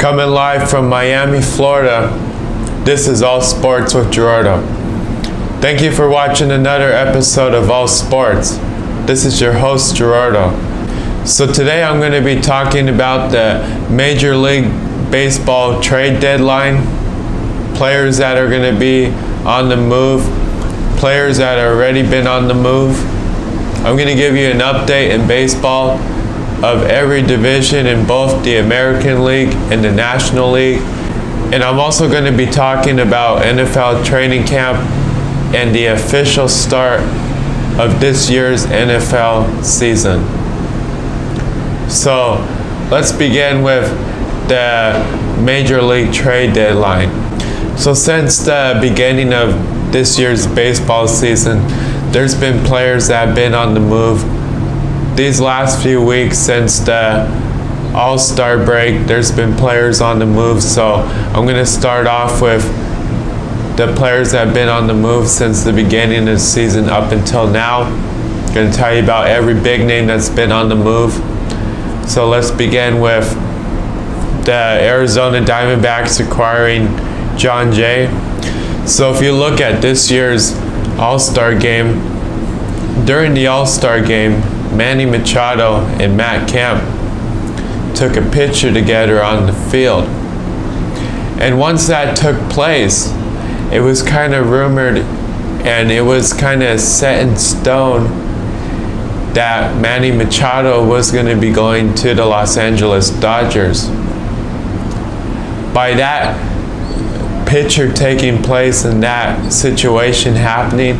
Coming live from Miami, Florida, this is All Sports with Gerardo. Thank you for watching another episode of All Sports. This is your host, Gerardo. So today I'm going to be talking about the Major League Baseball trade deadline, players that are going to be on the move, players that have already been on the move. I'm going to give you an update in baseball of every division in both the American League and the National League. And I'm also going to be talking about NFL training camp and the official start of this year's NFL season. So let's begin with the Major League trade deadline. So since the beginning of this year's baseball season, there's been players that have been on the move. These last few weeks since the All-Star break, there's been players on the move. So I'm going to start off with the players that have been on the move since the beginning of the season up until now. I'm going to tell you about every big name that's been on the move. So let's begin with the Arizona Diamondbacks acquiring John Jay. So if you look at this year's All-Star game, during the All-Star game, Manny Machado and Matt Kemp took a picture together on the field. And once that took place, it was kind of rumored and it was kind of set in stone that Manny Machado was going to be going to the Los Angeles Dodgers. By that picture taking place and that situation happening,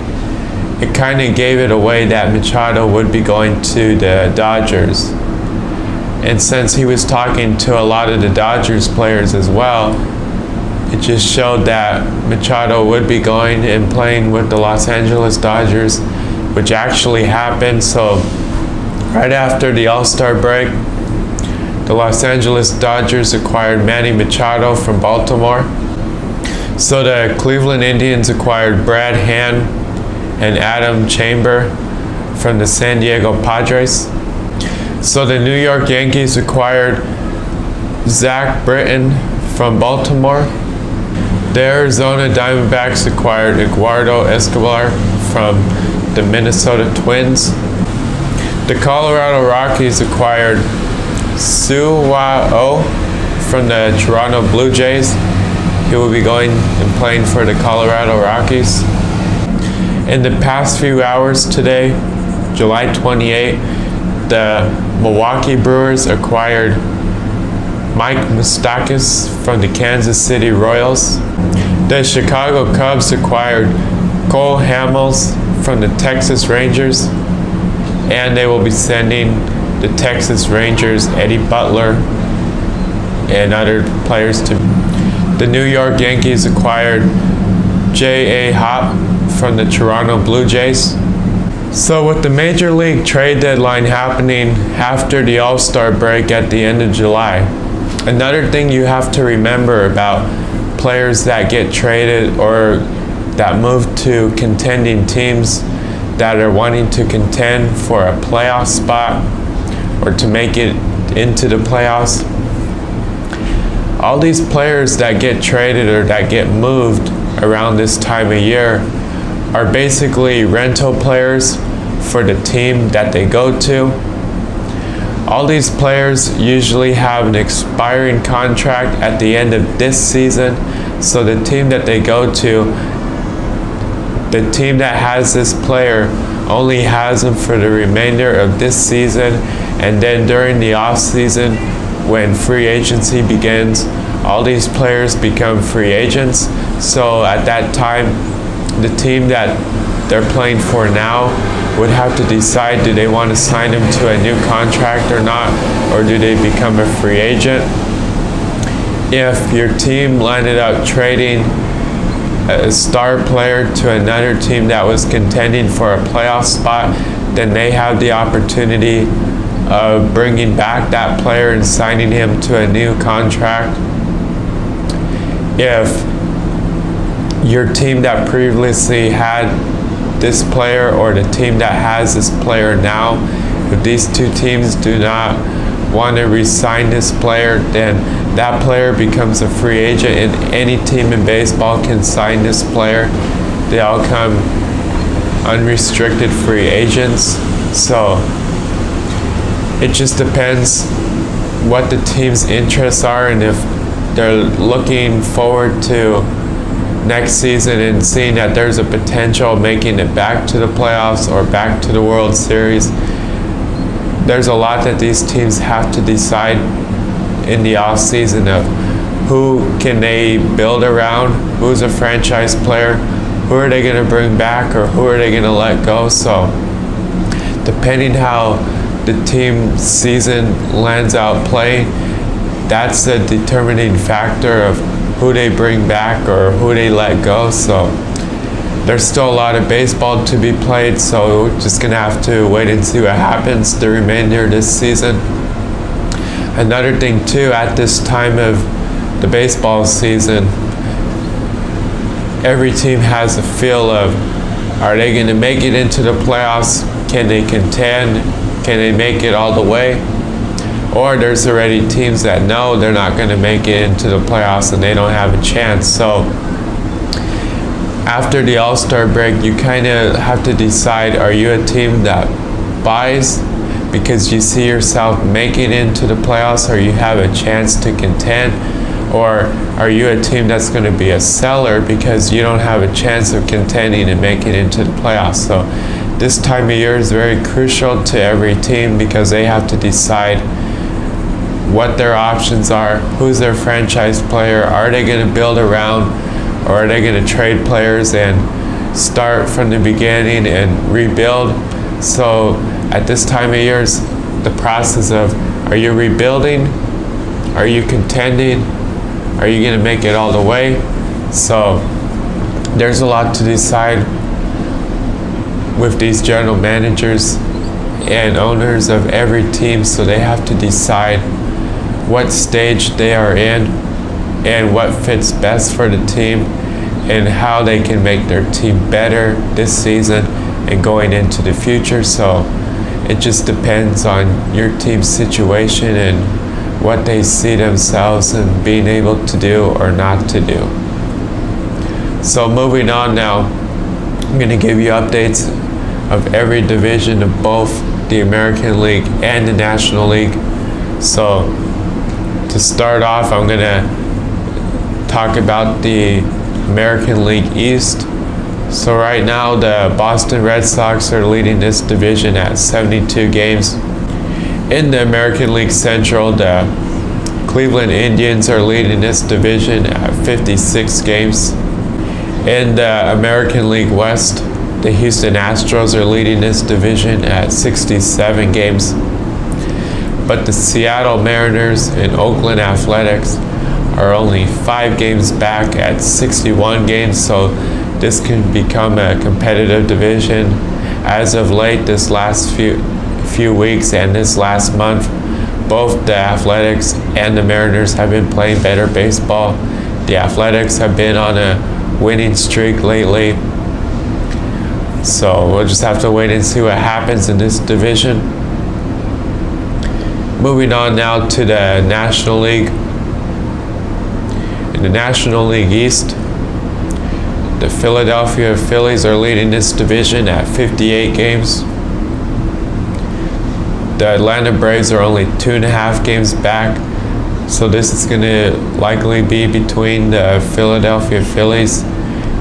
it kind of gave it away that Machado would be going to the Dodgers. And since he was talking to a lot of the Dodgers players as well, it just showed that Machado would be going and playing with the Los Angeles Dodgers, which actually happened. So right after the All-Star break, the Los Angeles Dodgers acquired Manny Machado from Baltimore. So the Cleveland Indians acquired Brad Hand and Adam Chamber from the San Diego Padres. So the New York Yankees acquired Zach Britton from Baltimore. The Arizona Diamondbacks acquired Eduardo Escobar from the Minnesota Twins. The Colorado Rockies acquired Suwao from the Toronto Blue Jays. He will be going and playing for the Colorado Rockies. In the past few hours today, July 28, the Milwaukee Brewers acquired Mike Moustakas from the Kansas City Royals. The Chicago Cubs acquired Cole Hamels from the Texas Rangers. And they will be sending the Texas Rangers Eddie Butler and other players to. The New York Yankees acquired J.A. Happ from the Toronto Blue Jays. So with the Major League trade deadline happening after the All-Star break at the end of July, another thing you have to remember about players that get traded or that move to contending teams that are wanting to contend for a playoff spot or to make it into the playoffs, all these players that get traded or that get moved around this time of year are basically rental players for the team that they go to. All these players usually have an expiring contract at the end of this season, so the team that they go to, the team that has this player only has them for the remainder of this season, and then during the off season when free agency begins, all these players become free agents. So at that time, the team that they're playing for now would have to decide, do they want to sign him to a new contract or not, or do they become a free agent? If your team landed up trading a star player to another team that was contending for a playoff spot, then they have the opportunity of bringing back that player and signing him to a new contract. If your team that previously had this player or the team that has this player now, if these two teams do not want to re-sign this player, then that player becomes a free agent, and any team in baseball can sign this player. They all come unrestricted free agents. So it just depends what the team's interests are, and if they're looking forward to next season and seeing that there's a potential of making it back to the playoffs or back to the World Series. There's a lot that these teams have to decide in the off season of who can they build around, who's a franchise player, who are they going to bring back, or who are they going to let go. So depending how the team season lands out play, that's the determining factor of who they bring back or who they let go. So there's still a lot of baseball to be played, so we're just gonna have to wait and see what happens the remainder of this season. Another thing too, at this time of the baseball season, every team has a feel of, are they gonna make it into the playoffs? Can they contend? Can they make it all the way? Or there's already teams that know they're not going to make it into the playoffs and they don't have a chance. So after the All-Star break, you kind of have to decide, are you a team that buys because you see yourself making it into the playoffs, or you have a chance to contend? Or are you a team that's going to be a seller because you don't have a chance of contending and making it into the playoffs? So this time of year is very crucial to every team because they have to decide what their options are, who's their franchise player, are they going to build around, or are they going to trade players and start from the beginning and rebuild? So at this time of year is the process of, are you rebuilding? Are you contending? Are you going to make it all the way? So there's a lot to decide with these general managers and owners of every team, so they have to decide what stage they are in and what fits best for the team and how they can make their team better this season and going into the future. So it just depends on your team's situation and what they see themselves and being able to do or not to do. So moving on now, I'm going to give you updates of every division of both the American League and the National League. So to start off, I'm going to talk about the American League East. So right now, the Boston Red Sox are leading this division at 72 games. In the American League Central, the Cleveland Indians are leading this division at 56 games. In the American League West, the Houston Astros are leading this division at 67 games. But the Seattle Mariners and Oakland Athletics are only 5 games back at 61 games, so this can become a competitive division. As of late, this last few weeks and this last month, both the Athletics and the Mariners have been playing better baseball. The Athletics have been on a winning streak lately, so we'll just have to wait and see what happens in this division. Moving on now to the National League. In the National League East, the Philadelphia Phillies are leading this division at 58 games. The Atlanta Braves are only 2.5 games back, so this is going to likely be between the Philadelphia Phillies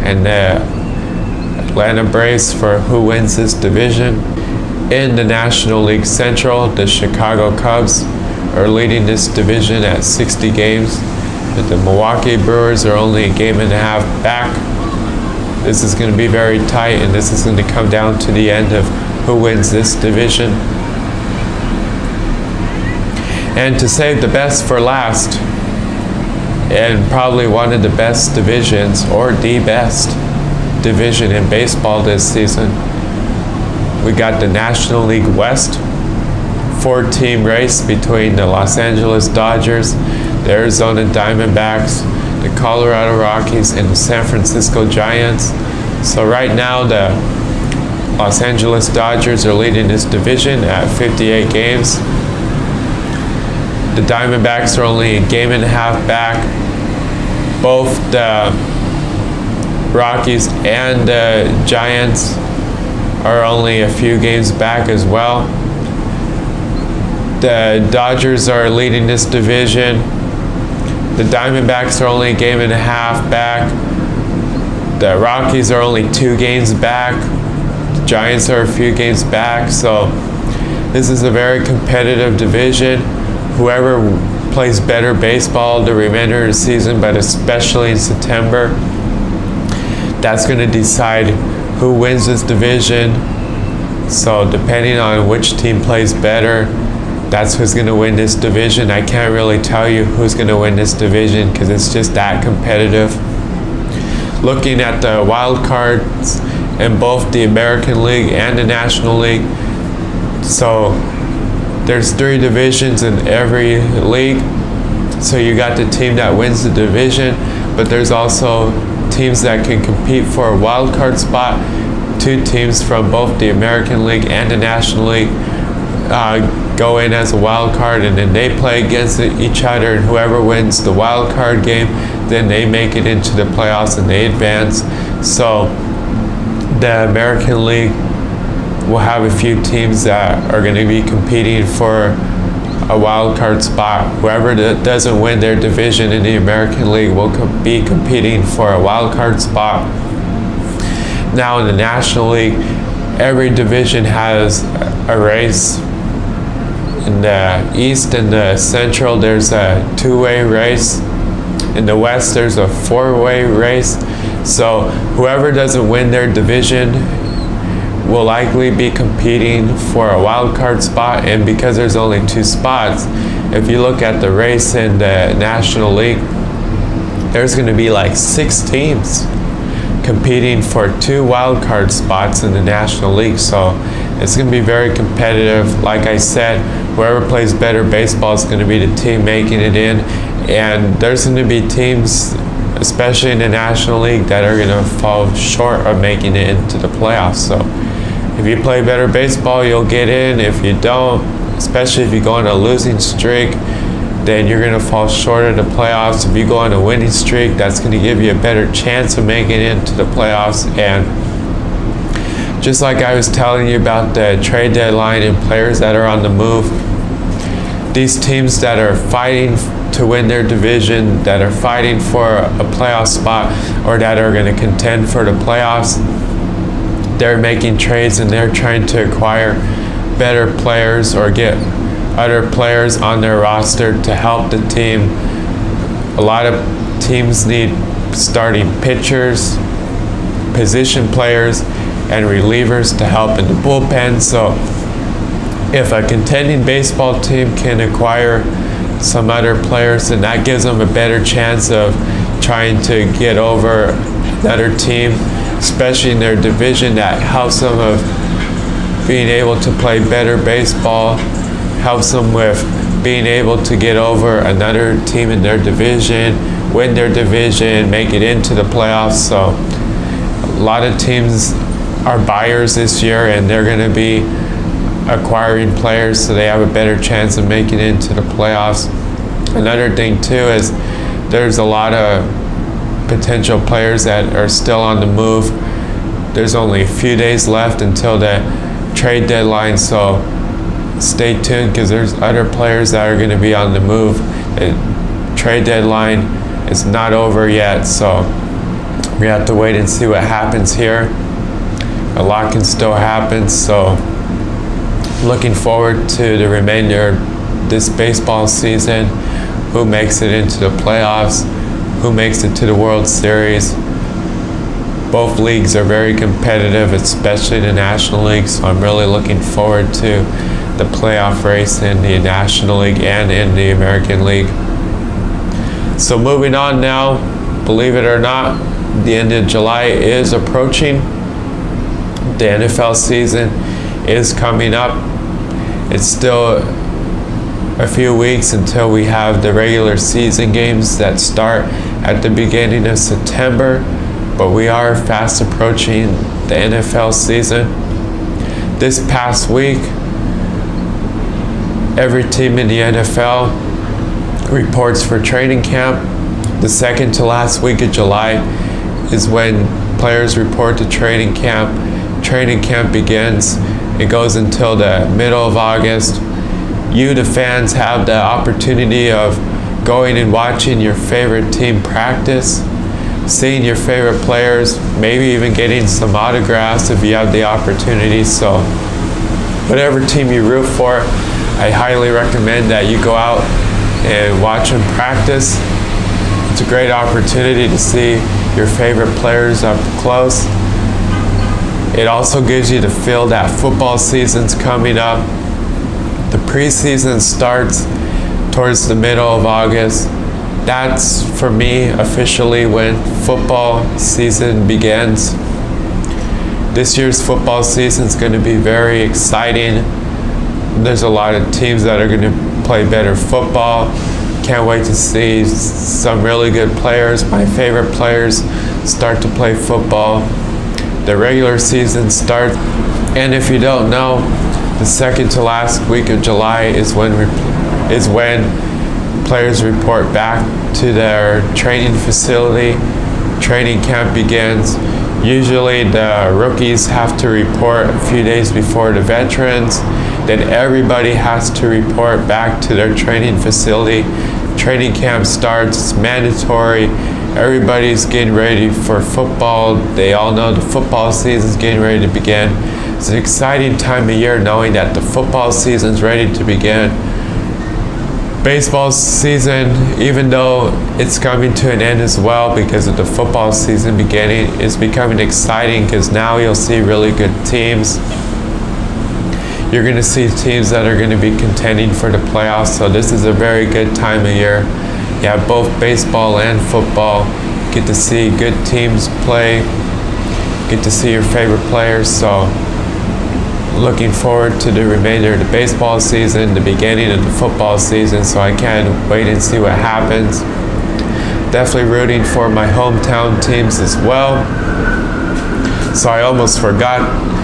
and the Atlanta Braves for who wins this division. In the National League Central, the Chicago Cubs are leading this division at 60 games. But the Milwaukee Brewers are only a game and a half back. This is going to be very tight, and this is going to come down to the end of who wins this division. And to save the best for last, and probably one of the best divisions, or the best division in baseball this season, we got the National League West, 4-team race between the Los Angeles Dodgers, the Arizona Diamondbacks, the Colorado Rockies, and the San Francisco Giants. So right now, the Los Angeles Dodgers are leading this division at 58 games. The Diamondbacks are only a game and a half back. Both the Rockies and the Giants are only a few games back as well. The Dodgers are leading this division. The Diamondbacks are only a game and a half back. The Rockies are only 2 games back. The Giants are a few games back. So this is a very competitive division. Whoever plays better baseball the remainder of the season, but especially in September, that's going to decide who wins this division. So depending on which team plays better, that's who's going to win this division. I can't really tell you who's going to win this division because it's just that competitive. Looking at the wild cards in both the American League and the National League, so there's 3 divisions in every league. So you got the team that wins the division, but there's also teams that can compete for a wild card spot. 2 teams from both the American League and the National League go in as a wild card, and then they play against each other, and whoever wins the wild card game, then they make it into the playoffs and they advance. So the American League will have a few teams that are going to be competing for a wild card spot. Whoever doesn't win their division in the American League will be competing for a wild card spot. Now in the National League, every division has a race. In the East and the Central, there's a 2-way race. In the West, there's a 4-way race. So whoever doesn't win their division will likely be competing for a wild card spot. And because there's only 2 spots, if you look at the race in the National League, there's going to be like 6 teams competing for 2 wild card spots in the National League. So it's going to be very competitive. Like I said, whoever plays better baseball is going to be the team making it in. And there's going to be teams, especially in the National League, that are going to fall short of making it into the playoffs. So if you play better baseball, you'll get in. If you don't, especially if you go on a losing streak, then you're going to fall short of the playoffs. If you go on a winning streak, that's going to give you a better chance of making it into the playoffs. And just like I was telling you about the trade deadline and players that are on the move, these teams that are fighting to win their division, that are fighting for a playoff spot, or that are going to contend for the playoffs, they're making trades and they're trying to acquire better players or get other players on their roster to help the team. A lot of teams need starting pitchers, position players, and relievers to help in the bullpen. So if a contending baseball team can acquire some other players, then that gives them a better chance of trying to get over another team, especially in their division. That helps them of being able to play better baseball, helps them with being able to get over another team in their division, win their division, make it into the playoffs. So a lot of teams are buyers this year, and they're going to be acquiring players so they have a better chance of making it into the playoffs. Another thing too is there's a lot of potential players that are still on the move. There's only a few days left until the trade deadline, so stay tuned because there's other players that are going to be on the move. The trade deadline is not over yet, so we have to wait and see what happens here. A lot can still happen, so looking forward to the remainder of this baseball season. Who makes it into the playoffs? Who makes it to the World Series? Both leagues are very competitive, especially the National League, so I'm really looking forward to the playoff race in the National League and in the American League. So moving on now, believe it or not, the end of July is approaching. The NFL season is coming up. It's still a few weeks until we have the regular season games that start at the beginning of September, but we are fast approaching the NFL season. This past week, every team in the NFL reports for training camp. The second to last week of July is when players report to training camp. Training camp begins. It goes until the middle of August. You, the fans, have the opportunity of going and watching your favorite team practice, seeing your favorite players, maybe even getting some autographs if you have the opportunity. So whatever team you root for, I highly recommend that you go out and watch them practice. It's a great opportunity to see your favorite players up close. It also gives you the feel that football season's coming up. The preseason starts towards the middle of August. That's, for me, officially when football season begins. This year's football season is going to be very exciting. There's a lot of teams that are going to play better football. Can't wait to see some really good players. My favorite players start to play football. The regular season starts, and if you don't know, the second to last week of July is when players report back to their training facility. Training camp begins. Usually the rookies have to report a few days before the veterans. Then everybody has to report back to their training facility. Training camp starts, it's mandatory. Everybody's getting ready for football. They all know the football season's getting ready to begin. It's an exciting time of year knowing that the football season's ready to begin. Baseball season, even though it's coming to an end as well because of the football season beginning, is becoming exciting because now you'll see really good teams. You're going to see teams that are going to be contending for the playoffs, so this is a very good time of year. You have both baseball and football. You get to see good teams play, get to see your favorite players, so looking forward to the remainder of the baseball season, the beginning of the football season, so I can't wait and see what happens. Definitely rooting for my hometown teams as well. So I almost forgot,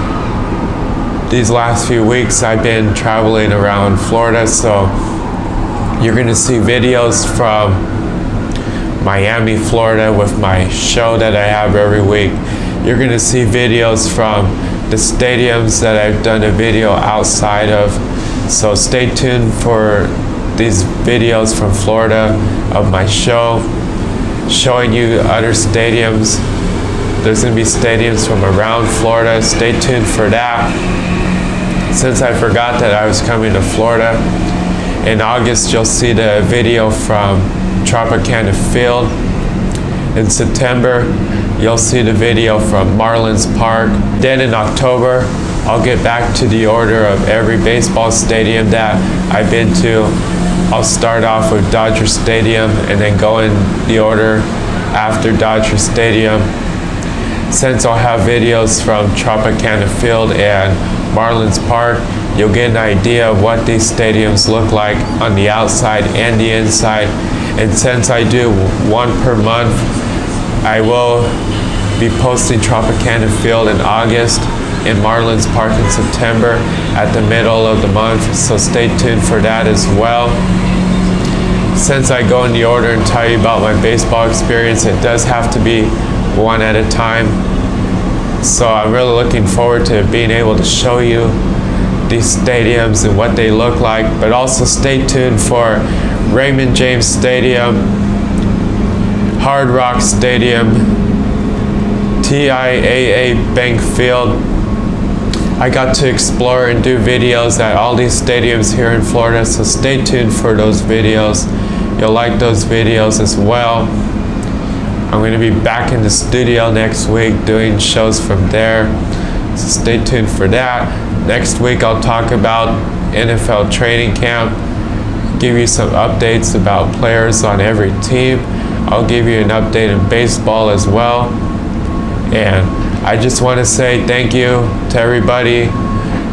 these last few weeks I've been traveling around Florida, so you're going to see videos from Miami, Florida with my show that I have every week. You're going to see videos from the stadiums that I've done a video outside of. So stay tuned for these videos from Florida of my show, showing you other stadiums. There's going to be stadiums from around Florida. Stay tuned for that. Since I forgot that I was coming to Florida, in August you'll see the video from Tropicana Field. In September, you'll see the video from Marlins Park. Then in October, I'll get back to the order of every baseball stadium that I've been to. I'll start off with Dodger Stadium and then go in the order after Dodger Stadium. Since I'll have videos from Tropicana Field and Marlins Park, you'll get an idea of what these stadiums look like on the outside and the inside. And since I do one per month, I will be posting Tropicana Field in August and Marlins Park in September at the middle of the month, so stay tuned for that as well. Since I go in the order and tell you about my baseball experience, it does have to be one at a time. So I'm really looking forward to being able to show you these stadiums and what they look like, but also stay tuned for Raymond James Stadium, Hard Rock Stadium, TIAA Bank Field. I got to explore and do videos at all these stadiums here in Florida, so stay tuned for those videos. You'll like those videos as well. I'm going to be back in the studio next week doing shows from there, so stay tuned for that. Next week I'll talk about NFL training camp, give you some updates about players on every team. I'll give you an update in baseball as well. And I just want to say thank you to everybody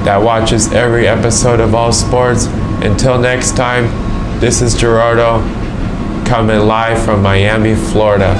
that watches every episode of All Sports. Until next time, this is Gerardo coming live from Miami, Florida.